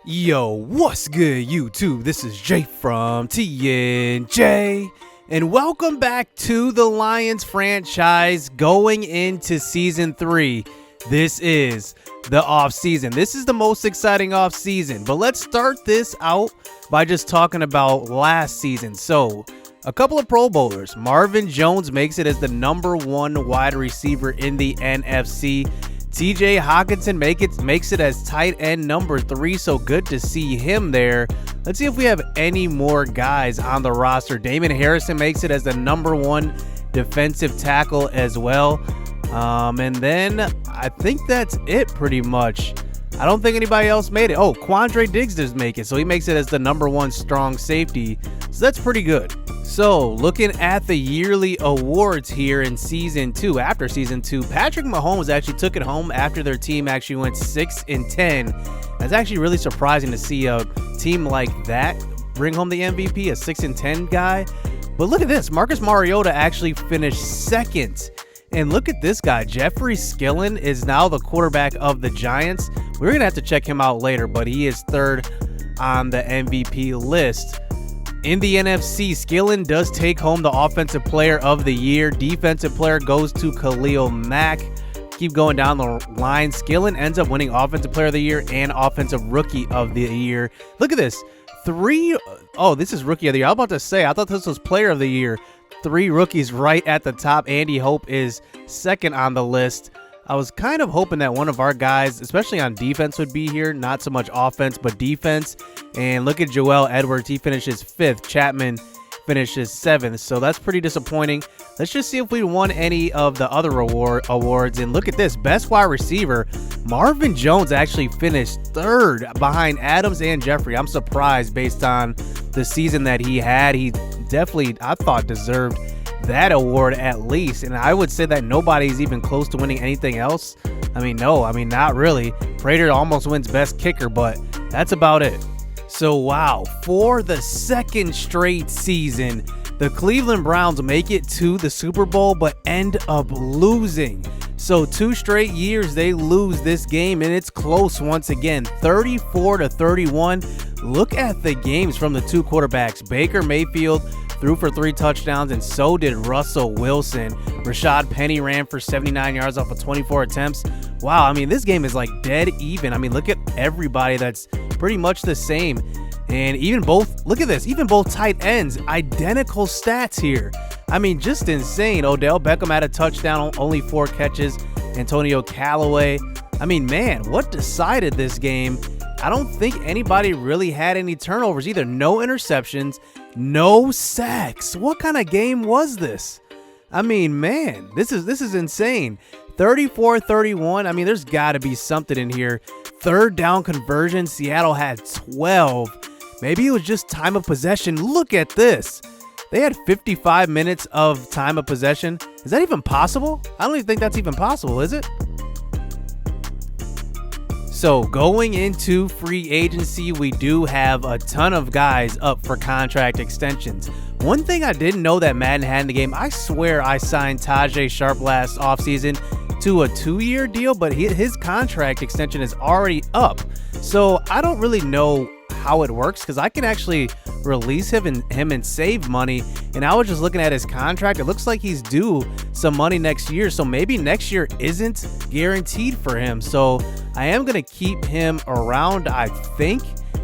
Yo, what's good, YouTube? This is Jay from TNJ, and welcome back to the Lions franchise going into Season 3. This is the offseason. This is the most exciting offseason, but let's start this out by just talking about last season. So, a couple of Pro Bowlers. Marvin Jones makes it as the #1 wide receiver in the NFC. TJ Hockenson makes it as tight end number 3, so good to see him there. Let's see if we have any more guys on the roster. Damon Harrison makes it as the #1 defensive tackle as well. And then I think that's it pretty much. I don't think anybody else made it. Oh, Quandre Diggs does make it, so he makes it as the #1 strong safety. So that's pretty good. So, looking at the yearly awards here in Season 2, after Season 2, Patrick Mahomes actually took it home after their team actually went 6-10. That's actually really surprising to see a team like that bring home the MVP, a 6-10 guy. But look at this, Marcus Mariota actually finished second. And look at this guy, Jeffrey Skillen is now the quarterback of the Giants. We're going to have to check him out later, but he is third on the MVP list. In the NFC, Skillen does take home the Offensive Player of the Year. Defensive Player goes to Khalil Mack. Keep going down the line. Skillen ends up winning Offensive Player of the Year and Offensive Rookie of the Year. Look at this. This is Rookie of the Year. I was about to say, I thought this was Player of the Year. 3 rookies right at the top. Andy Hope is second on the list. I was kind of hoping that one of our guys, especially on defense, would be here. Not so much offense, but defense. And look at Joel Edwards. He finishes 5th. Chapman finishes 7th. So that's pretty disappointing. Let's just see if we won any of the other awards. And look at this. Best wide receiver. Marvin Jones actually finished 3rd behind Adams and Jeffrey. I'm surprised based on the season that he had. He definitely, I thought, deserved that award at least, and I would say that nobody's even close to winning anything else. Not really. Prater almost wins best kicker, but that's about it. So wow, for the second straight season, the Cleveland Browns make it to the Super Bowl but end up losing. So 2 straight years they lose this game, and it's close once again, 34-31. Look at the games from the 2 quarterbacks. Baker Mayfield threw for 3 touchdowns, and so did Russell Wilson. Rashad Penny ran for 79 yards off of 24 attempts. Wow, this game is like dead even. Look at everybody that's pretty much the same. And look at this, even both tight ends, identical stats here. Just insane. Odell Beckham had a touchdown, only 4 catches. Antonio Callaway. Man, what decided this game? I don't think anybody really had any turnovers either. No interceptions, no sacks. What kind of game was this? Man, this is insane. 34-31. There's got to be something in here. 3rd down conversion. Seattle had 12. Maybe it was just time of possession. Look at this. They had 55 minutes of time of possession. Is that even possible? I don't even think that's even possible, is it? So going into free agency, we do have a ton of guys up for contract extensions. One thing I didn't know that Madden had in the game, I swear I signed Tajay Sharp last offseason to a 2-year deal, but his contract extension is already up. So I don't really know how it works because I can actually release him and save money. And I was just looking at his contract. It looks like he's due some money next year. So maybe next year isn't guaranteed for him. So I am going to keep him around, I think,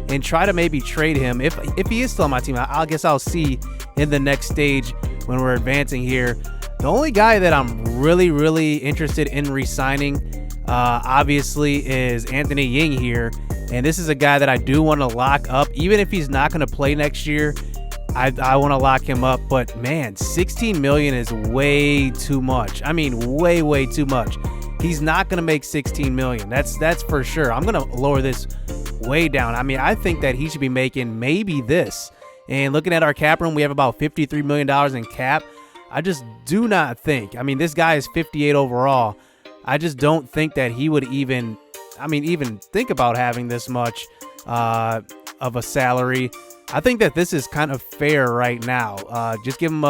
and try to maybe trade him. If he is still on my team, I guess I'll see in the next stage when we're advancing here. The only guy that I'm really, really interested in re-signing, obviously, is Anthony Ying here. And this is a guy that I do want to lock up. Even if he's not going to play next year, I want to lock him up. But, man, $16 million is way too much. Way, way too much. He's not going to make $16 million. That's for sure. I'm going to lower this way down. I think that he should be making maybe this. And looking at our cap room, we have about $53 million in cap. I just do not think. This guy is 58 overall. I just don't think that he would even think about having this much of a salary. I think that this is kind of fair right now. Just give him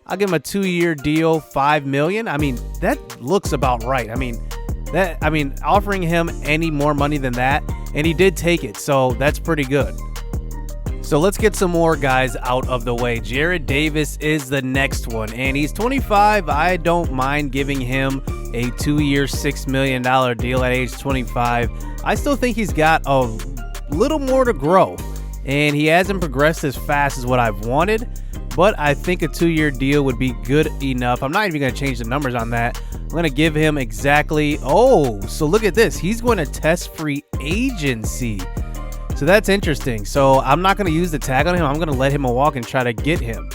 I'll give him a 2-year deal, $5 million. That looks about right. Offering him any more money than that, and he did take it, so that's pretty good. So let's get some more guys out of the way. Jarrad Davis is the next one, and he's 25. I don't mind giving him a 2-year, $6 million deal at age 25. I still think he's got a little more to grow, and he hasn't progressed as fast as what I've wanted, but I think a 2-year deal would be good enough. I'm not even going to change the numbers on that. I'm going to give him exactly, so look at this. He's going to test free agency. So that's interesting. So I'm not going to use the tag on him. I'm going to let him walk and try to get him.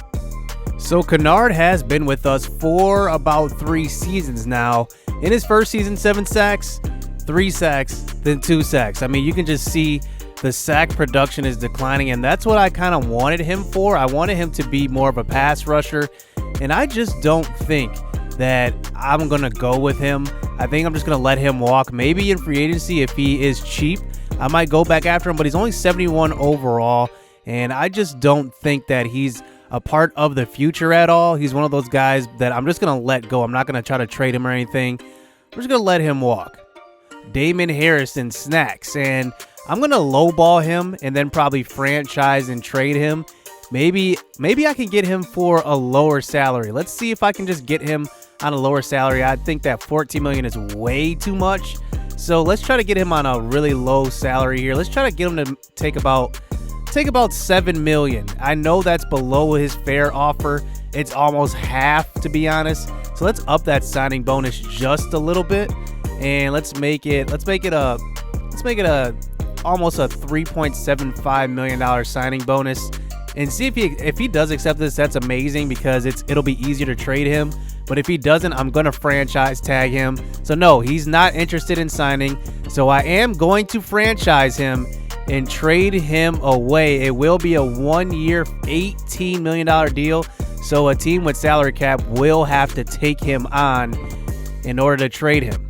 So Kennard has been with us for about 3 seasons now. In his first season, 7 sacks, 3 sacks, then 2 sacks. I mean, you can just see the sack production is declining, and that's what I kind of wanted him for. I wanted him to be more of a pass rusher, and I just don't think that I'm going to go with him. I think I'm just going to let him walk. Maybe in free agency, if he is cheap, I might go back after him, but he's only 71 overall, and I just don't think that he's a part of the future at all. He's one of those guys that I'm just going to let go. I'm not going to try to trade him or anything. I'm just going to let him walk. Damon Harrison, snacks, and I'm going to lowball him and then probably franchise and trade him. Maybe I can get him for a lower salary. Let's see if I can just get him on a lower salary. I think that $14 million is way too much. So let's try to get him on a really low salary here. Let's try to get him to take about $7 million. I know that's below his fair offer. It's almost half, to be honest. So let's up that signing bonus just a little bit, and let's make it almost a $3.75 million signing bonus, and see if he does accept this. That's amazing, because it'll be easier to trade him. But if he doesn't, I'm going to franchise tag him. So no, he's not interested in signing. So I am going to franchise him and trade him away. It will be a 1-year, $18 million deal. So a team with salary cap will have to take him on in order to trade him.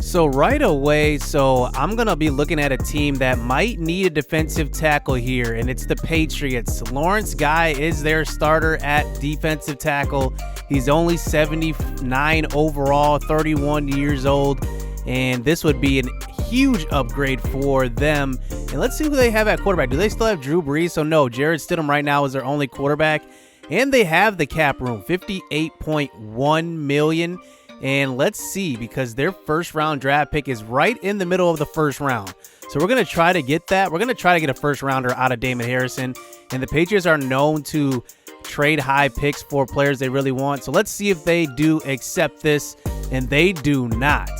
So right away, I'm going to be looking at a team that might need a defensive tackle here, and it's the Patriots. Lawrence Guy is their starter at defensive tackle. He's only 79 overall, 31 years old, and this would be a huge upgrade for them. And let's see who they have at quarterback. Do they still have Drew Brees? So no, Jarrett Stidham right now is their only quarterback, and they have the cap room, $58.1 million. And let's see, because their first-round draft pick is right in the middle of the first round. So we're going to try to get that. We're going to try to get a first-rounder out of Damon Harrison. And the Patriots are known to trade high picks for players they really want. So let's see if they do accept this. And they do not.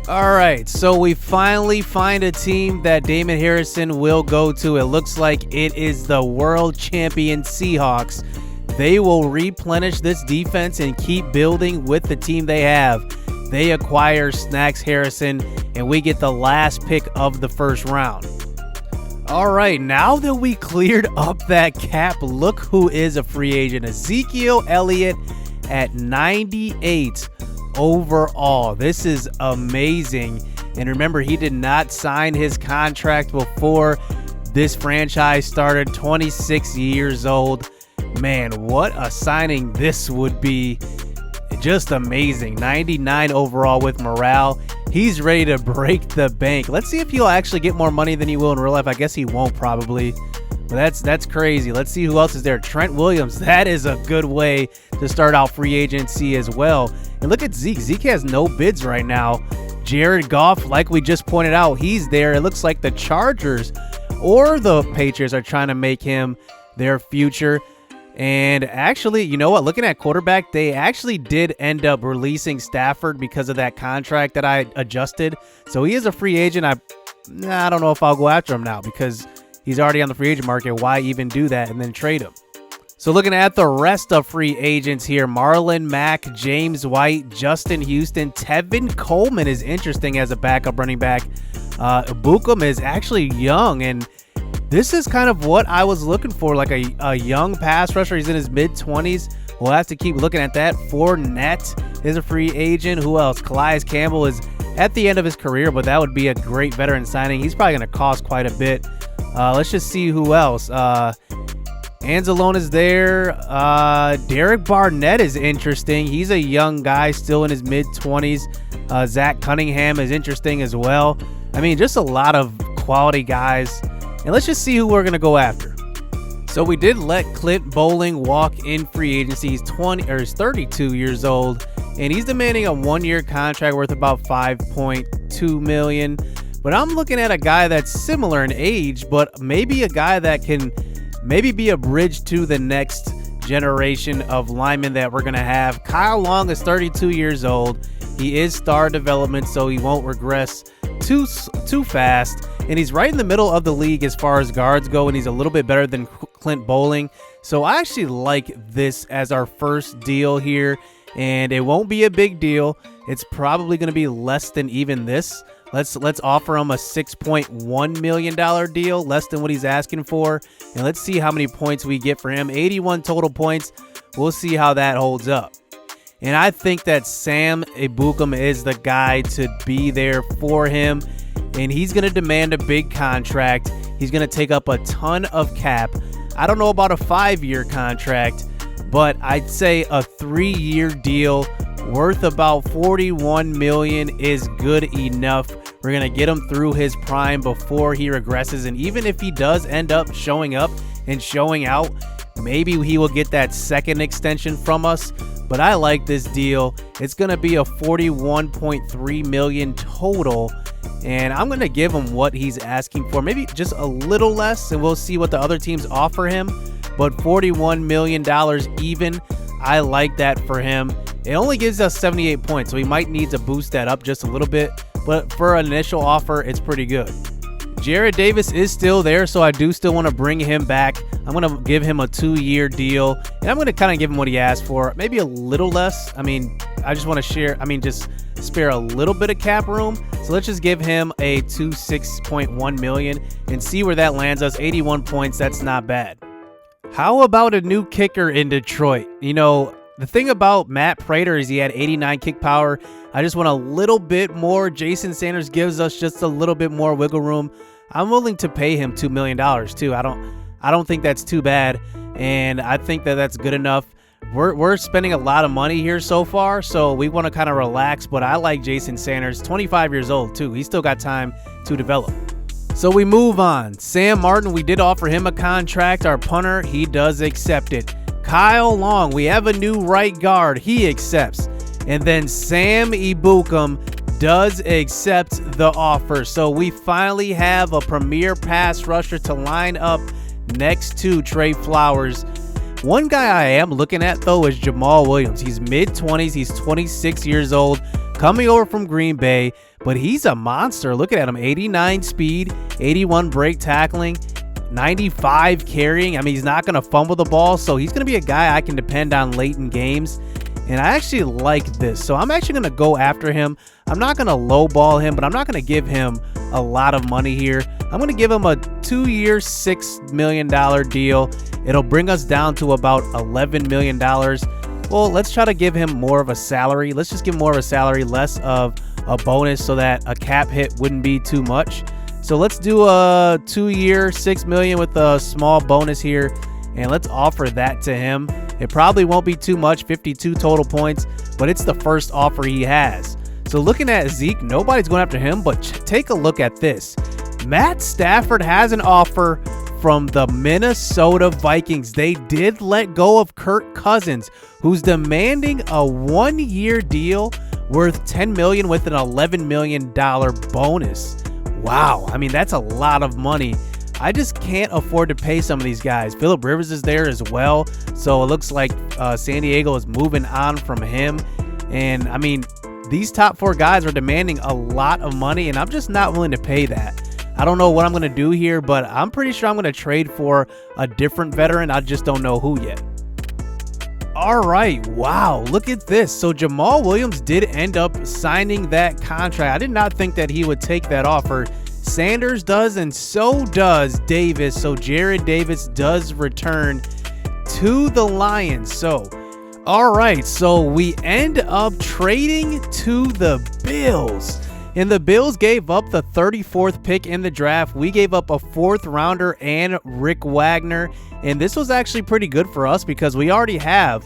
All right, so we finally find a team that Damon Harrison will go to. It looks like it is the world champion Seahawks. They will replenish this defense and keep building with the team they have. They acquire Snacks Harrison, and we get the last pick of the first round. All right, now that we cleared up that cap, look who is a free agent. Ezekiel Elliott at 98 overall. This is amazing. And remember, he did not sign his contract before this franchise started, 26 years old. Man, what a signing this would be. Just amazing. 99 overall with morale. He's ready to break the bank. Let's see if he'll actually get more money than he will in real life. I guess he won't probably. But that's crazy. Let's see who else is there. Trent Williams. That is a good way to start out free agency as well. And look at Zeke. Zeke has no bids right now. Jared Goff, like we just pointed out, he's there. It looks like the Chargers or the Patriots are trying to make him their future. And actually, you know what? Looking at quarterback, they actually did end up releasing Stafford because of that contract that I adjusted. So he is a free agent. I don't know if I'll go after him now because he's already on the free agent market. Why even do that and then trade him? So looking at the rest of free agents here, Marlon Mack, James White, Justin Houston, Tevin Coleman is interesting as a backup running back. Bukum is actually young, and this is kind of what I was looking for, like a young pass rusher. He's in his mid-20s. We'll have to keep looking at that. Fournette is a free agent. Who else? Calais Campbell is at the end of his career, but that would be a great veteran signing. He's probably going to cost quite a bit. Let's just see who else. Anzalone is there. Derek Barnett is interesting. He's a young guy, still in his mid-20s. Zach Cunningham is interesting as well. I mean, just a lot of quality guys. And let's just see who we're going to go after. So we did let Clint Bowling walk in free agency. He's 32 years old, and he's demanding a 1-year contract worth about $5.2 million. But I'm looking at a guy that's similar in age, but maybe a guy that can maybe be a bridge to the next generation of linemen that we're going to have. Kyle Long is 32 years old. He is star development, so he won't regress too fast. And he's right in the middle of the league as far as guards go, and he's a little bit better than Clint Bowling. So I actually like this as our first deal here, and it won't be a big deal. It's probably going to be less than even this. Let's offer him a $6.1 million deal, less than what he's asking for, and let's see how many points we get for him. 81 total points. We'll see how that holds up. And I think that Sam Ebukam is the guy to be there for him. And he's going to demand a big contract. He's going to take up a ton of cap. I don't know about a 5-year contract, but I'd say a 3-year deal worth about $41 million is good enough. We're going to get him through his prime before he regresses. And even if he does end up showing up and showing out, maybe he will get that second extension from us. But I like this deal. It's going to be a $41.3 million total. And I'm going to give him what he's asking for. Maybe just a little less, and we'll see what the other teams offer him. But $41 million even, I like that for him. It only gives us 78 points, so he might need to boost that up just a little bit. But for an initial offer, it's pretty good. Jarrad Davis is still there, so I do still want to bring him back. I'm going to give him a 2-year deal, and I'm going to kind of give him what he asked for, maybe a little less. I mean, I just want to just spare a little bit of cap room. So let's just give him a $6.1 million and see where that lands us. 81 points, that's not bad. How about a new kicker in Detroit? You know, the thing about Matt Prater is he had 89 kick power. I just want a little bit more. Jason Sanders gives us just a little bit more wiggle room. I'm willing to pay him $2 million too. I don't think that's too bad, and I think that that's good enough. We're spending a lot of money here so far, so we want to kind of relax, but I like Jason Sanders, 25 years old too. He's still got time to develop. So we move on. Sam Martin, we did offer him a contract. Our punter, he does accept it. Kyle Long, we have a new right guard. He accepts. And then Sam Ebukam does accept the offer. So we finally have a premier pass rusher to line up next to Trey Flowers. One guy I am looking at, though, is Jamal Williams. He's mid-20s. He's 26 years old, coming over from Green Bay, but he's a monster. Look at him, 89 speed, 81 break tackling, 95 carrying. I mean, he's not going to fumble the ball, so he's going to be a guy I can depend on late in games. And I actually like this, so I'm actually going to go after him. I'm not going to lowball him, but I'm not going to give him a lot of money here. I'm going to give him a 2-year, $6 million deal. It'll bring us down to about $11 million. Well, let's try to give him more of a salary. Let's just give him more of a salary, less of a bonus, so that a cap hit wouldn't be too much. So let's do a 2-year, $6 million with a small bonus here, and let's offer that to him. It probably won't be too much, 52 total points, but it's the first offer he has. So looking at Zeke, nobody's going after him, but take a look at this. Matt Stafford has an offer from the Minnesota Vikings. They did let go of Kirk Cousins, who's demanding a 1-year deal worth $10 million with an $11 million bonus. Wow, I mean, that's a lot of money. I just can't afford to pay some of these guys. Phillip Rivers is there as well, so it looks like San Diego is moving on from him. And I mean, these top 4 guys are demanding a lot of money, and I'm just not willing to pay that. I don't know what I'm going to do here, but I'm pretty sure I'm going to trade for a different veteran. I just don't know who yet. All right, wow, look at this. So Jamal Williams did end up signing that contract. I did not think that he would take that offer. Sanders does, and so does Davis. So Jarrad Davis does return to the Lions. So, all right, so we end up trading to the Bills. And the Bills gave up the 34th pick in the draft. We gave up a 4th rounder and Rick Wagner. And this was actually pretty good for us because we already have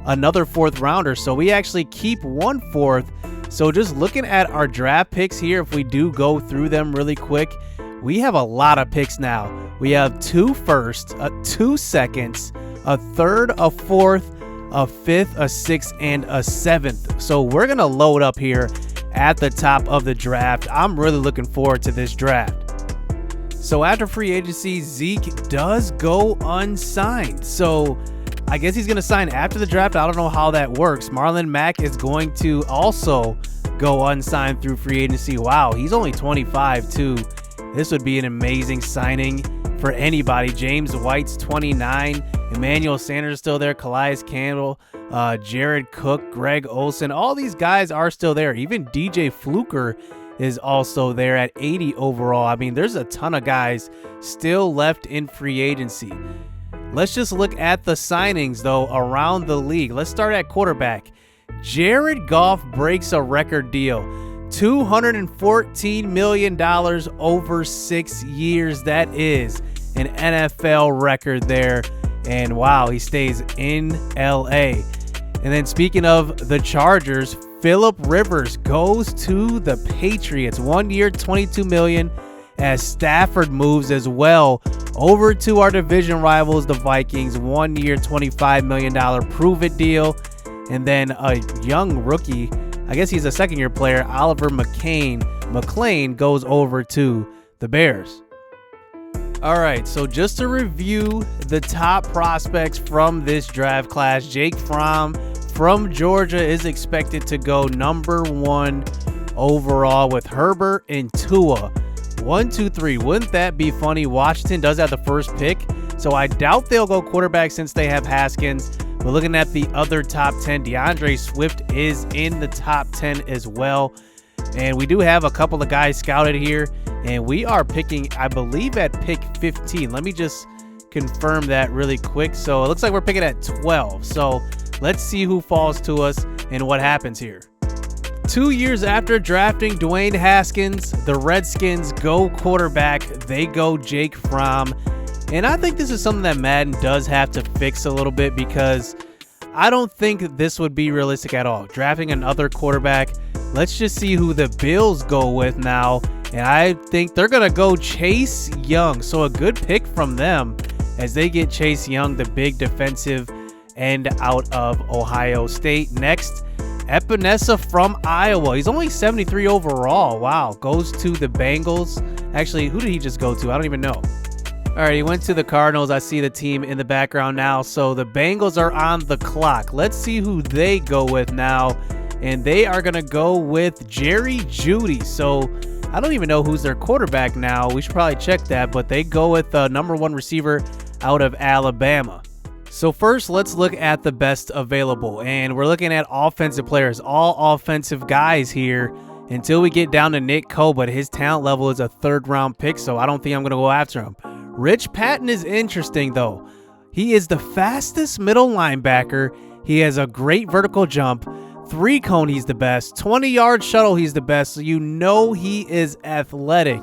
another 4th rounder. So we actually keep 1/4. So just looking at our draft picks here, if we do go through them really quick, we have a lot of picks now. We have 2 firsts, 2 seconds, a 3rd, a 4th, a 5th, a 6th, and a 7th. So we're going to load up here at the top of the draft. I'm really looking forward to this draft. So after free agency, Zeke does go unsigned. So I guess he's going to sign after the draft. I don't know how that works. Marlon Mack is going to also go unsigned through free agency. Wow, he's only 25 too. This would be an amazing signing for anybody. James White's 29. Emmanuel Sanders is still there. Calais Campbell, Jared Cook, Greg Olsen. All these guys are still there. Even DJ Fluker is also there at 80 overall. I mean, there's a ton of guys still left in free agency. Let's just look at the signings, though, around the league. Let's start at quarterback. Jared Goff breaks a record deal. $214 million over 6 years. That is an NFL record there. And wow, he stays in LA. And then speaking of the Chargers, Phillip Rivers goes to the Patriots. 1 year, $22 million, as Stafford moves as well over to our division rivals, the Vikings. 1 year, $25 million prove-it deal. And then a young rookie, I guess he's a second-year player, Oliver McClain goes over to the Bears. All right, so just to review the top prospects from this draft class, Jake Fromm from Georgia is expected to go number 1 overall with Herbert and Tua. 1, 2, 3. Wouldn't that be funny? Washington does have the first pick, so I doubt they'll go quarterback since they have Haskins. But looking at the other top 10, DeAndre Swift is in the top 10 as well. And we do have a couple of guys scouted here, and we are picking, I believe, at pick 15. Let me just confirm that really quick. So it looks like we're picking at 12. So let's see who falls to us and what happens here. 2 years after drafting Dwayne Haskins, the Redskins go quarterback. They go Jake Fromm. And I think this is something that Madden does have to fix a little bit, because I don't think this would be realistic at all. Drafting another quarterback. Let's just see who the Bills go with now. And I think they're going to go Chase Young. So a good pick from them as they get Chase Young, the big defensive end out of Ohio State. Next, Epinesa from Iowa. He's only 73 overall. Wow. Goes to the Bengals. Actually, who did he just go to? I don't even know. All right, he went to the Cardinals. I see the team in the background now. So the Bengals are on the clock. Let's see who they go with now. And they are going to go with Jerry Jeudy. So I don't even know who's their quarterback now. We should probably check that. But they go with the number 1 receiver out of Alabama. So first, let's look at the best available. And we're looking at offensive players, all offensive guys here until we get down to Nick Cole. But his talent level is a 3rd-round pick, so I don't think I'm going to go after him. Rich Patton is interesting, though. He is the fastest middle linebacker. He has a great vertical jump. 3-cone, he's the best. 20-yard shuttle, he's the best. So you know he is athletic.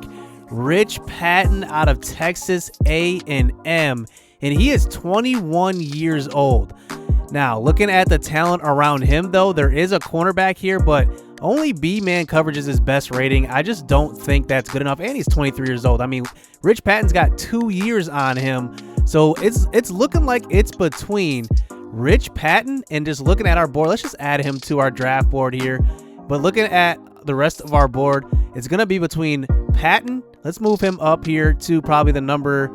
Rich Patton out of Texas A&M. And he is 21 years old. Now, looking at the talent around him, though, there is a cornerback here, but only B-man coverage is his best rating. I just don't think that's good enough. And he's 23 years old. I mean, Rich Patton's got 2 years on him. So it's looking like it's between Rich Patton and just looking at our board. Let's just add him to our draft board here. But looking at the rest of our board, it's going to be between Patton. Let's move him up here to probably the number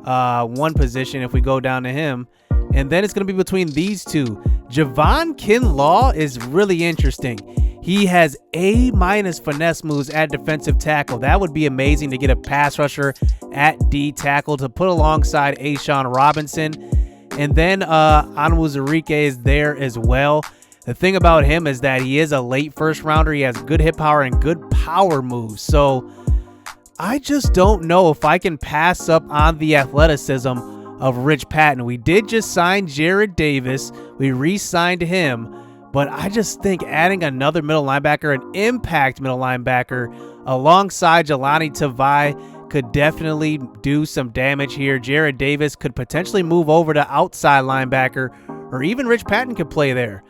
1 position if we go down to him. And then it's going to be between these two. Javon Kinlaw is really interesting. He has A- finesse moves at defensive tackle. That would be amazing to get a pass rusher at D tackle to put alongside A'Shawn Robinson. And then Oruwariye is there as well. The thing about him is that he is a late 1st rounder. He has good hit power and good power moves. So I just don't know if I can pass up on the athleticism of Rich Patton. We did just sign Jared Davis. We re-signed him. But I just think adding another middle linebacker, an impact middle linebacker, alongside Jelani Tavai could definitely do some damage here. Jared Davis could potentially move over to outside linebacker. or even Rich Patton could play there.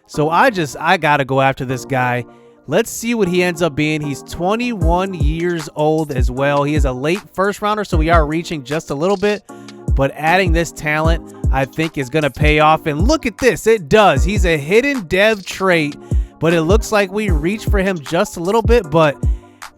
So I got to go after this guy. Let's see what he ends up being. He's 21 years old as well. He is a late first rounder, so we are reaching just a little bit. But adding this talent, I think, is going to pay off. And look at this. It does. He's a hidden dev trait, but it looks like we reached for him just a little bit. But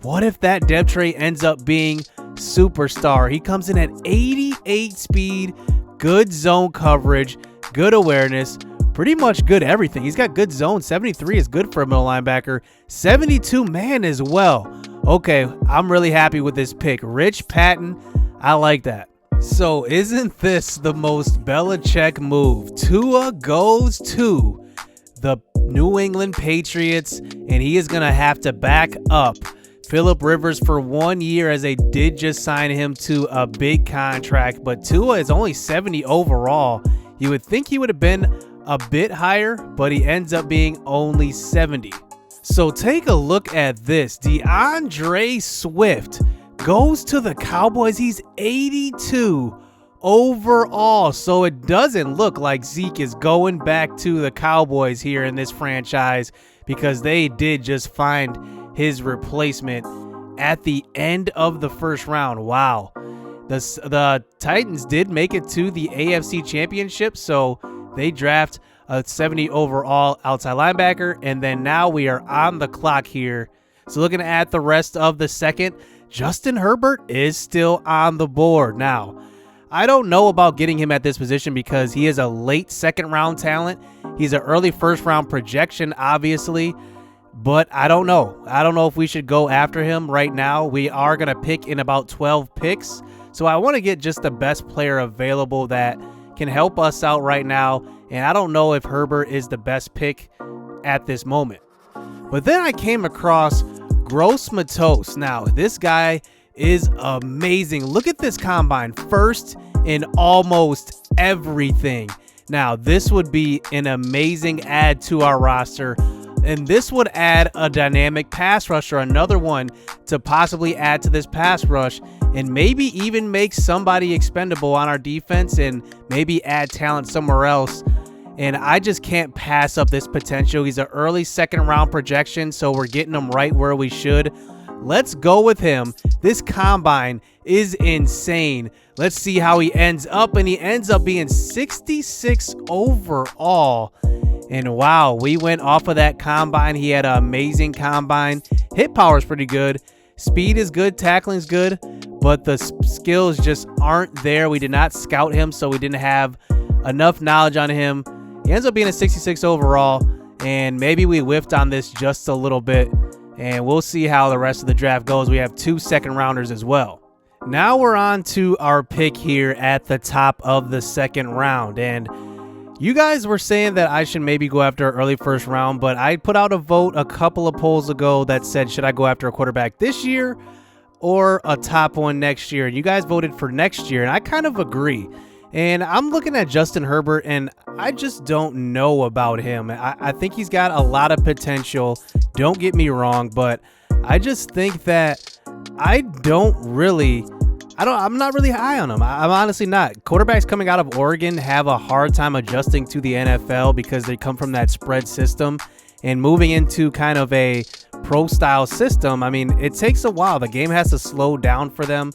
what if that dev trait ends up being superstar? He comes in at 88 speed, good zone coverage, good awareness, pretty much good everything. He's got good zone. 73 is good for a middle linebacker. 72 man as well. Okay, I'm really happy with this pick. Rich Patton, I like that. So isn't this the most Belichick move? Tua goes to the New England Patriots, and he is going to have to back up Phillip Rivers for 1 year, as they did just sign him to a big contract. But Tua is only 70 overall. You would think he would have been a bit higher, but he ends up being only 70. So take a look at this. DeAndre Swift goes to the Cowboys. He's 82 overall. So it doesn't look like Zeke is going back to the Cowboys here in this franchise, because they did just find his replacement at the end of the first round. Wow. The Titans did make it to the AFC Championship, so they draft a 70 overall outside linebacker, and then now we are on the clock here. So looking at the rest of the second, Justin Herbert is still on the board. Now, I don't know about getting him at this position because he is a late second round talent. He's an early first round projection, obviously, but I don't know. I don't know if we should go after him right now. We are going to pick in about 12 picks. So I want to get just the best player available that can help us out right now. And I don't know if Herbert is the best pick at this moment. But then I came across Gross Matos. Now, this guy is amazing. Look at this combine. First in almost everything. Now, this would be an amazing add to our roster. And this would add a dynamic pass rusher, another one to possibly add to this pass rush, and maybe even make somebody expendable on our defense and maybe add talent somewhere else. And I just can't pass up this potential. He's an early second round projection, so we're getting him right where we should. Let's go with him. This combine is insane. Let's see how he ends up, and he ends up being 66 overall. And wow, we went off of that combine. He had an amazing combine. Hit power is pretty good. Speed is good. Tackling is good. But the skills just aren't there. We did not scout him, so we didn't have enough knowledge on him. He ends up being a 66 overall. And maybe we whiffed on this just a little bit. And we'll see how the rest of the draft goes. We have 2 second rounders as well. Now we're on to our pick here at the top of the second round. And you guys were saying that I should maybe go after an early first round, but I put out a vote a couple of polls ago that said, should I go after a quarterback this year or a top one next year? And you guys voted for next year, and I kind of agree. And I'm looking at Justin Herbert, and I just don't know about him. I think he's got a lot of potential. Don't get me wrong, but I just think that I'm not really high on him. I'm honestly not. Quarterbacks coming out of Oregon have a hard time adjusting to the NFL because they come from that spread system, and moving into kind of a pro style system, I mean, it takes a while. The game has to slow down for them.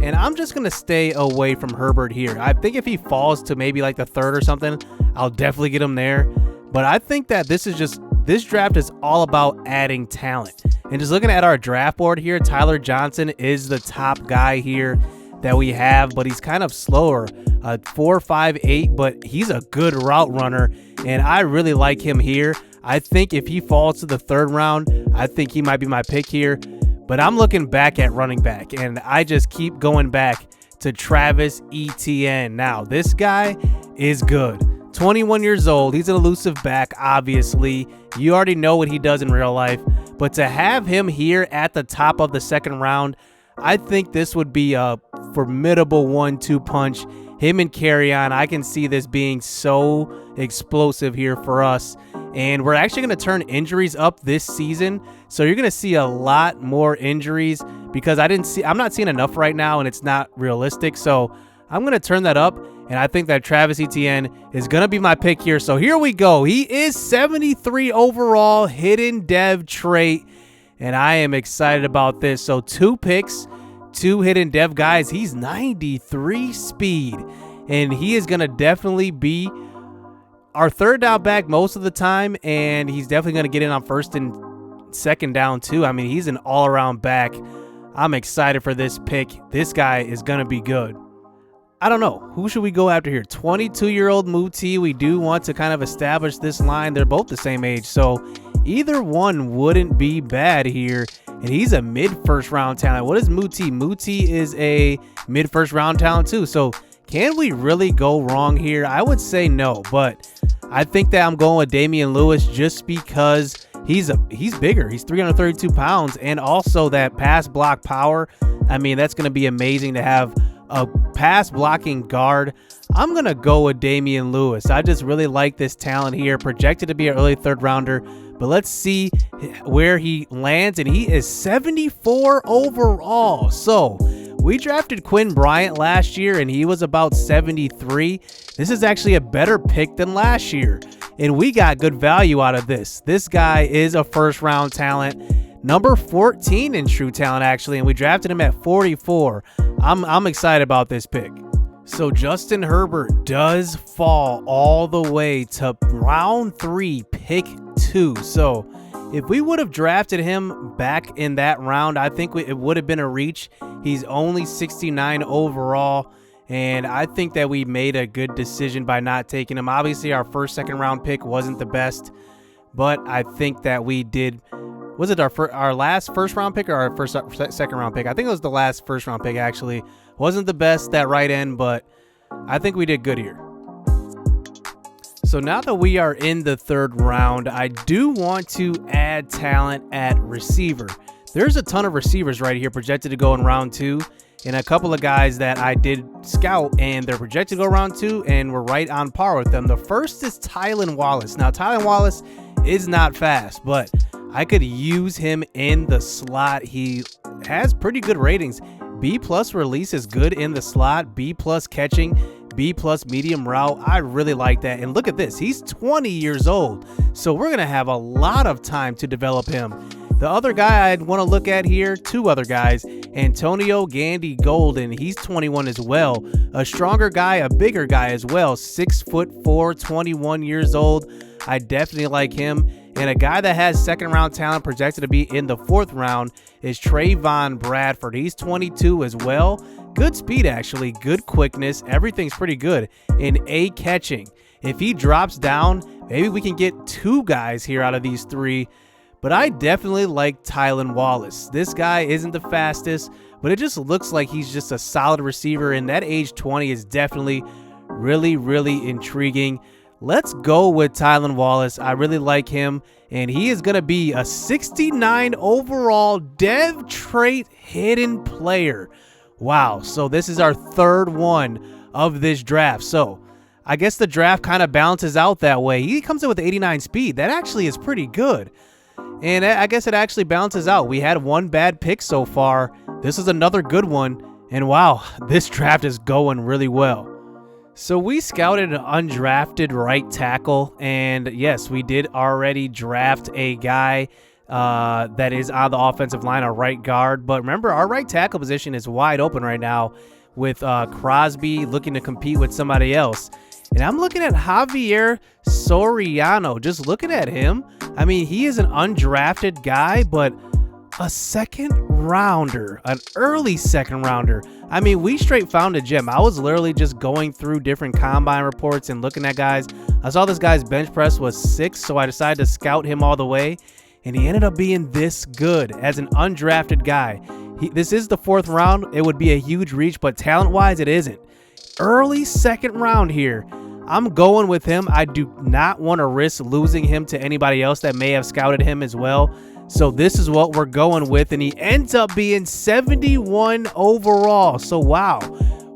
And I'm just going to stay away from Herbert here. I think if he falls to maybe like the third or something, I'll definitely get him there. But I think that this draft is all about adding talent. And just looking at our draft board here, Tyler Johnson is the top guy here that we have, but he's kind of slower, 4.58, but he's a good route runner, and I really like him here. I think if he falls to the third round, I think he might be my pick here. But I'm looking back at running back, and I just keep going back to Travis Etienne. Now, this guy is good. 21 years old. He's an elusive back, obviously. You already know what he does in real life. But to have him here at the top of the second round, I think this would be a formidable 1-2 punch. Him and Kerryon, I can see this being so explosive here for us. And we're actually going to turn injuries up this season. So you're going to see a lot more injuries because I'm not seeing enough right now, and it's not realistic. So I'm going to turn that up, and I think that Travis Etienne is going to be my pick here. So here we go. He is 73 overall, hidden dev trait, and I am excited about this. So 2 picks, 2 hidden dev guys. He's 93 speed, and he is going to definitely be our third down back most of the time, and he's definitely going to get in on first and second down too. I mean, he's an all-around back. I'm excited for this pick. This guy is going to be good. I don't know. Who should we go after here? 22-year-old Muti. We do want to kind of establish this line. They're both the same age, so either one wouldn't be bad here. And he's a mid-first round talent. What is Muti? Muti is a mid-first round talent too. So can we really go wrong here? I would say no, but I think that I'm going with Damian Lewis just because he's bigger. He's 332 pounds, and also that pass block power. I mean, that's going to be amazing to have a pass blocking guard. I'm going to go with Damian Lewis. I just really like this talent here. Projected to be an early third rounder, but let's see where he lands. And he is 74 overall. So we drafted Quinn Bryant last year, and he was about 73. This is actually a better pick than last year, and we got good value out of this. This guy is a first round talent. Number 14 in true talent, actually, and we drafted him at 44. I'm excited about this pick. So Justin Herbert does fall all the way to round 3, pick 2. So if we would have drafted him back in that round, I think it would have been a reach. He's only 69 overall, and I think that we made a good decision by not taking him. Obviously, our first, second round pick wasn't the best, but I think that we did. Was it our last first round pick or our second round pick? I think it was the last first round pick, actually. Wasn't the best, that right end, but I think we did good here. So now that we are in the third round, I do want to add talent at receiver. There's a ton of receivers right here projected to go in round 2, and a couple of guys that I did scout, and they're projected to go round 2, and we're right on par with them. The first is Tylan Wallace. Now, Tylan Wallace is not fast, but I could use him in the slot. He has pretty good ratings. B+ release is good in the slot. B+ catching. B+ medium route. I really like that. And look at this. He's 20 years old. So we're going to have a lot of time to develop him. The other guy I'd want to look at here, 2 other guys, Antonio Gandy-Golden. He's 21 as well. A stronger guy, a bigger guy as well. 6'4", 21 years old. I definitely like him. And a guy that has second round talent projected to be in the 4th round is Trayvon Bradford. He's 22 as well. Good speed, actually. Good quickness. Everything's pretty good. And A catching. If he drops down, maybe we can get 2 guys here out of these 3. But I definitely like Tylan Wallace. This guy isn't the fastest, but it just looks like he's just a solid receiver. And that age 20 is definitely really, really intriguing. Let's go with Tylan Wallace. I really like him, and he is going to be a 69 overall dev trait hidden player. Wow, so this is our 3rd one of this draft. So I guess the draft kind of balances out that way. He comes in with 89 speed. That actually is pretty good, and I guess it actually balances out. We had 1 bad pick so far. This is another good one, and wow, this draft is going really well. So we scouted an undrafted right tackle, and yes, we did already draft a guy that is on the offensive line, a right guard. But remember, our right tackle position is wide open right now with Crosby looking to compete with somebody else. And I'm looking at Javier Soriano, just looking at him. I mean, he is an undrafted guy, but a second rounder, an early second rounder. I mean, we straight found a gem. I was literally just going through different combine reports and looking at guys. I saw this guy's bench press was 6, so I decided to scout him all the way, and he ended up being this good as an undrafted guy. This is the 4th round. It would be a huge reach, but talent-wise, it isn't. Early second round here. I'm going with him. I do not want to risk losing him to anybody else that may have scouted him as well. So this is what we're going with, and he ends up being 71 overall. So wow,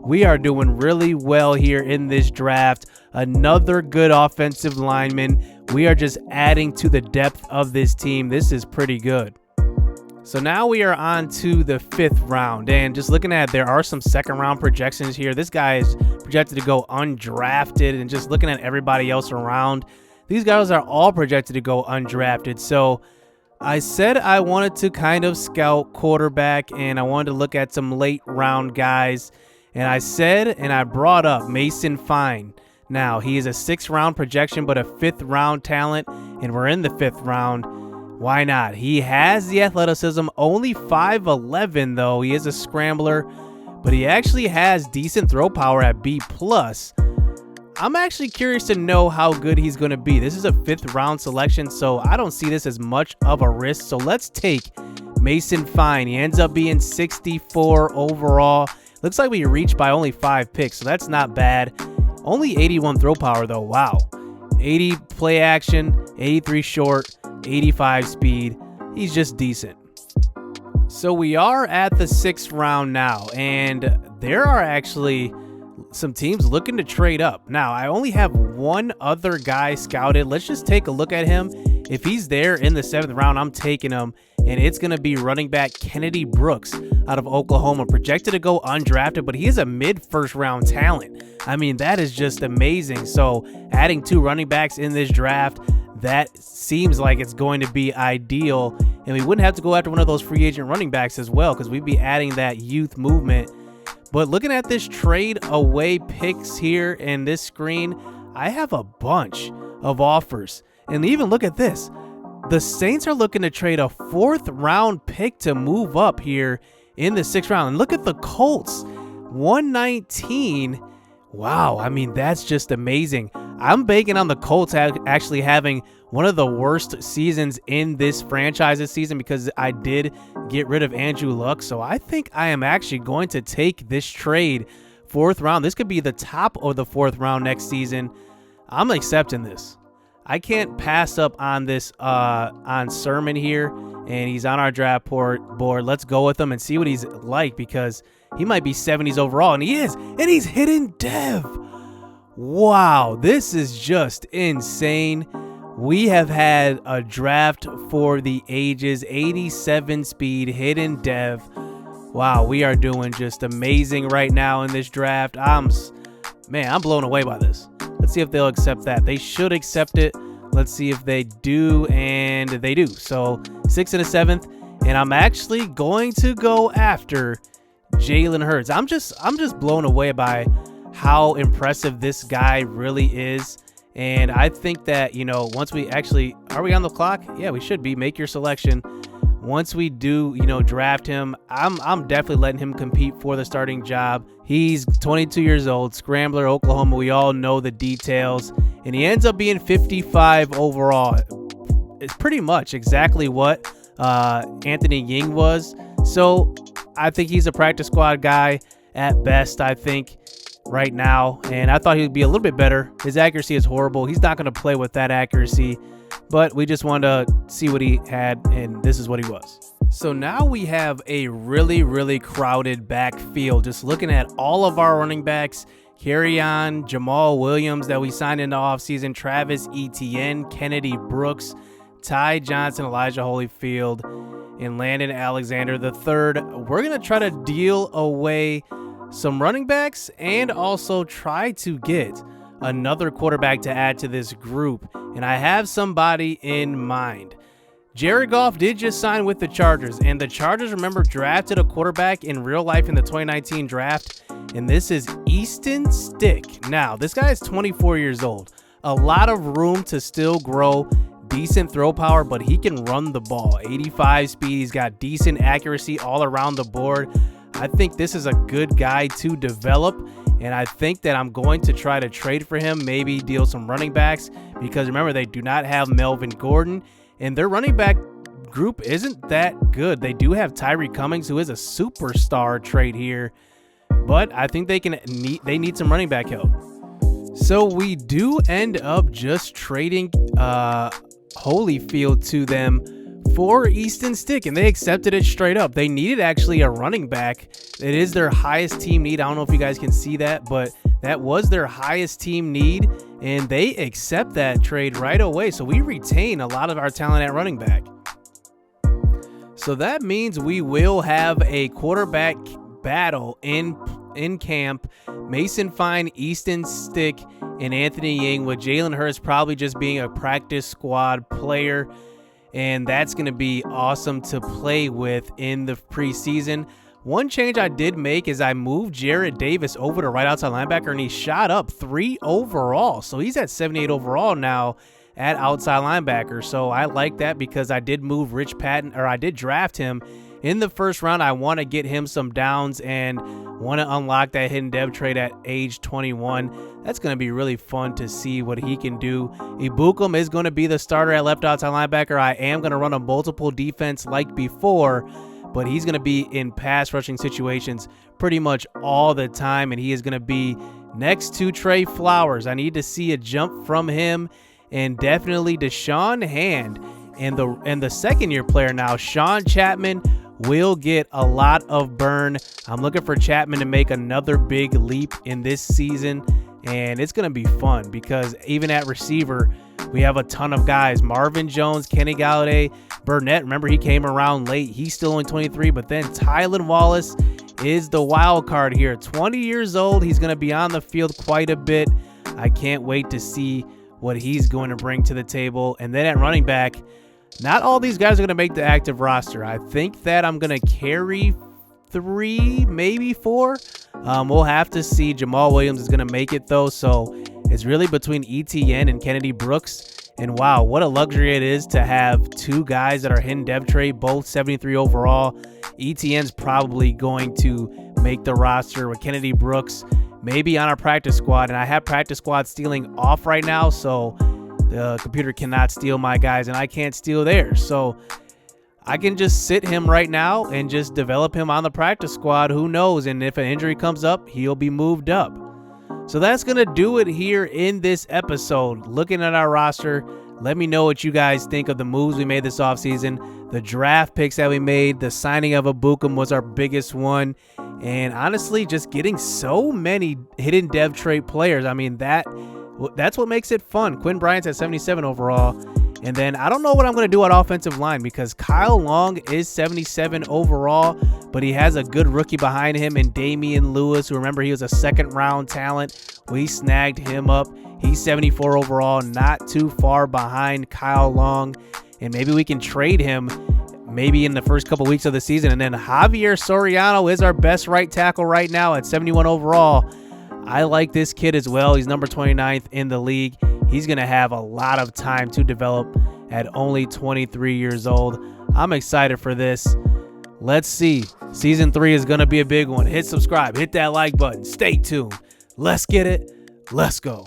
we are doing really well here in this draft. Another good offensive lineman. We are just adding to the depth of this team. This is pretty good. So now we are on to the 5th round, and just looking at, there are some 2nd round projections here. This guy is projected to go undrafted, and just looking at everybody else around, these guys are all projected to go undrafted. So I said I wanted to kind of scout quarterback, and I wanted to look at some late round guys, and I said, and I brought up Mason Fine. Now, he is a 6th round projection, but a 5th round talent, and we're in the 5th round. Why not? He has the athleticism, only 5'11", though. He is a scrambler, but he actually has decent throw power at B+. I'm actually curious to know how good he's going to be. This is a 5th round selection, so I don't see this as much of a risk. So let's take Mason Fine. He ends up being 64 overall. Looks like we reached by only 5 picks, so that's not bad. Only 81 throw power, though. Wow. 80 play action, 83 short, 85 speed. He's just decent. So we are at the 6th round now, and there are actually some teams looking to trade up. Now, I only have one other guy scouted. Let's just take a look at him. If he's there in the 7th round, I'm taking him, and it's going to be running back Kennedy Brooks out of Oklahoma, projected to go undrafted, but he is a mid-1st round talent. I mean, that is just amazing. So adding 2 running backs in this draft, that seems like it's going to be ideal, and we wouldn't have to go after one of those free agent running backs as well, because we'd be adding that youth movement. But looking at this trade away picks here in this screen, I have a bunch of offers. And even look at this. The Saints are looking to trade a 4th round pick to move up here in the 6th round. And look at the Colts, 119. Wow, I mean, that's just amazing. I'm banking on the Colts actually having one of the worst seasons in this franchise this season, because I did get rid of Andrew Luck. So I think I am actually going to take this trade, 4th round. This could be the top of the 4th round next season. I'm accepting this. I can't pass up on this on Sermon here, and he's on our draft board. Let's go with him and see what he's like, because he might be 70s overall, and he is, and he's hitting Dev. Wow, this is just insane. We have had a draft for the ages, 87 speed, hidden Dev. Wow, we are doing just amazing right now in this draft. I'm blown away by this. Let's see if they'll accept that. They should accept it. Let's see if they do, and they do. So 6th and a 7th, and I'm actually going to go after Jalen Hurts. I'm just blown away by how impressive this guy really is. And I think that, you know, once we actually, are we on the clock? Yeah, we should be. Make your selection. Once we do, you know, draft him, I'm definitely letting him compete for the starting job. He's 22 years old, scrambler, Oklahoma. We all know the details. And he ends up being 55 overall. It's pretty much exactly what Anthony Ying was. So I think he's a practice squad guy at best, I think, right now. And I thought he would be a little bit better. His accuracy is horrible. He's not going to play with that accuracy. But we just wanted to see what he had, and this is what he was. So now we have a really, really crowded backfield. Just looking at all of our running backs, Kerryon, Jamal Williams that we signed into offseason, Travis Etienne, Kennedy Brooks, Ty Johnson, Elijah Holyfield, and Landon Alexander III. We're going to try to deal away some running backs and also try to get another quarterback to add to this group. And I have somebody in mind. Jared Goff did just sign with the Chargers, and the Chargers, remember, drafted a quarterback in real life in the 2019 draft, and this is Easton Stick. Now, this guy is 24 years old. A lot of room to still grow, decent throw power, but he can run the ball. 85 speed, he's got decent accuracy all around the board. I think this is a good guy to develop, and I think that I'm going to try to trade for him, maybe deal some running backs, because remember, they do not have Melvin Gordon, and their running back group isn't that good. They do have Tyree Cummings, who is a superstar trade here, but I think they need some running back help. So we do end up just trading Holyfield to them for Easton Stick, and they accepted it straight up. They needed actually a running back. It is their highest team need. I don't know if you guys can see that, but that was their highest team need, and they accept that trade right away. So we retain a lot of our talent at running back. So that means we will have a quarterback battle in camp. Mason Fine, Easton Stick, and Anthony Yang, with Jalen Hurts probably just being a practice squad player. And that's going to be awesome to play with in the preseason. One change I did make is I moved Jarrett Davis over to right outside linebacker, and he shot up 3 overall. So he's at 78 overall now at outside linebacker. So I like that because I did move Rich Patton, or I did draft him in the first round. I want to get him some downs and want to unlock that hidden dev trade at age 21. That's going to be really fun to see what he can do. Ibukum is going to be the starter at left outside linebacker. I am going to run a multiple defense like before, but he's going to be in pass rushing situations pretty much all the time, and he is going to be next to Trey Flowers. I need to see a jump from him, and definitely Deshaun Hand. And the second-year player now, Sean Chapman, will get a lot of burn. I'm looking for Chapman to make another big leap in this season, and it's going to be fun because even at receiver, we have a ton of guys. Marvin Jones, Kenny Galladay, Burnett. Remember, he came around late. He's still only 23, but then Tylan Wallace is the wild card here. 20 years old. He's going to be on the field quite a bit. I can't wait to see what he's going to bring to the table. And then at running back, not all these guys are going to make the active roster. I think that I'm going to carry 3, maybe 4. We'll have to see. Jamal Williams is going to make it, though. So it's really between ETN and Kennedy Brooks. And wow, what a luxury it is to have 2 guys that are hidden dev trade, both 73 overall. ETN's probably going to make the roster with Kennedy Brooks maybe on our practice squad. And I have practice squad stealing off right now, so the computer cannot steal my guys, and I can't steal theirs. So I can just sit him right now and just develop him on the practice squad. Who knows? And if an injury comes up, he'll be moved up. So that's going to do it here in this episode. Looking at our roster, let me know what you guys think of the moves we made this offseason, the draft picks that we made. The signing of Ibukum was our biggest one. And honestly, just getting so many hidden dev trait players. I mean, that's what makes it fun. Quinn Bryant's at 77 overall. And then I don't know what I'm going to do at offensive line because Kyle Long is 77 overall, but he has a good rookie behind him in Damian Lewis, who, remember, he was a second-round talent. We snagged him up. He's 74 overall, not too far behind Kyle Long. And maybe we can trade him maybe in the first couple weeks of the season. And then Javier Soriano is our best right tackle right now at 71 overall. I like this kid as well. He's number 29th in the league. He's going to have a lot of time to develop at only 23 years old. I'm excited for this. Let's see. Season 3 is going to be a big one. Hit subscribe. Hit that like button. Stay tuned. Let's get it. Let's go.